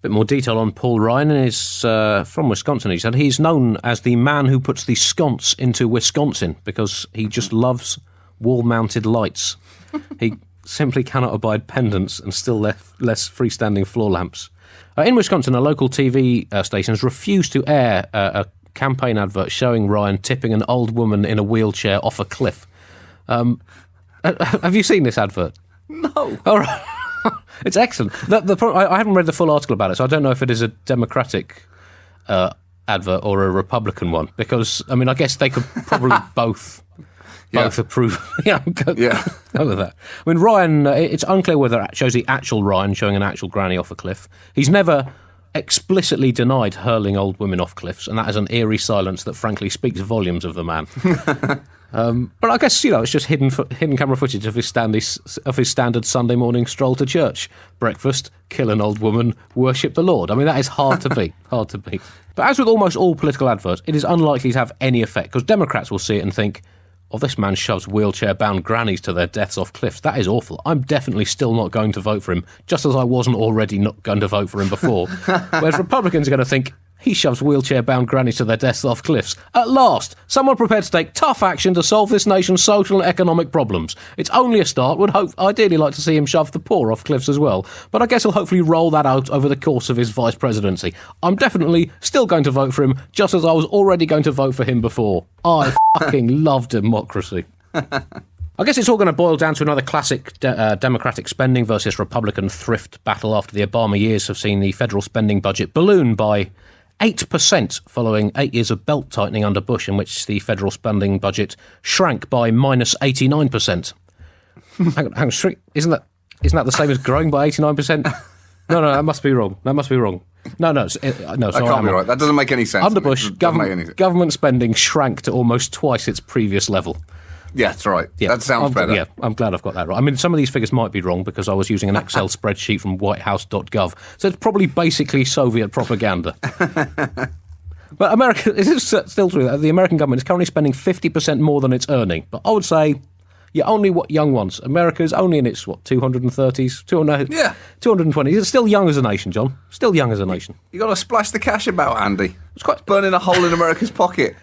Bit more detail on Paul Ryan is from Wisconsin. He said he's known as the man who puts the sconce into Wisconsin because he just loves wall-mounted lights. He simply cannot abide pendants and still less freestanding floor lamps. In Wisconsin, a local TV station has refused to air a campaign advert showing Ryan tipping an old woman in a wheelchair off a cliff. Have you seen this advert? No. All right. It's excellent. I haven't read the full article about it, so I don't know if it is a Democratic advert or a Republican one, because, I mean, I guess they could probably both approve. Go with that. I mean, Ryan, it's unclear whether it shows the actual Ryan showing an actual granny off a cliff. He's never explicitly denied hurling old women off cliffs, and that is an eerie silence that frankly speaks volumes of the man. But I guess, it's just hidden camera footage of his standard Sunday morning stroll to church. Breakfast, kill an old woman, worship the Lord. I mean, that is hard to beat. Hard to beat. But as with almost all political adverts, it is unlikely to have any effect, because Democrats will see it and think, this man shoves wheelchair-bound grannies to their deaths off cliffs. That is awful. I'm definitely still not going to vote for him, just as I wasn't already not going to vote for him before. Whereas Republicans are going to think, he shoves wheelchair-bound grannies to their deaths off cliffs. At last, someone prepared to take tough action to solve this nation's social and economic problems. It's only a start. Would ideally like to see him shove the poor off cliffs as well. But I guess he'll hopefully roll that out over the course of his vice presidency. I'm definitely still going to vote for him, just as I was already going to vote for him before. I fucking love democracy. I guess it's all going to boil down to another classic Democratic spending versus Republican thrift battle after the Obama years have seen the federal spending budget balloon by 8% following 8 years of belt-tightening under Bush, in which the federal spending budget shrank by minus 89%. hang on, isn't that the same as growing by 89%? No, that must be wrong. No, that can't be right. That doesn't make any sense. Under Bush, government spending shrank to almost twice its previous level. Yeah, that's right. Yeah, that sounds better. Yeah, I'm glad I've got that right. I mean, some of these figures might be wrong because I was using an Excel spreadsheet from whitehouse.gov. So it's probably basically Soviet propaganda. But America, it is still true that the American government is currently spending 50% more than it's earning. But I would say, only young ones. America is only in its, 230s? 220s. It's still young as a nation, John. Still young as a nation. You got to splash the cash about, Andy. It's quite burning a hole in America's pocket.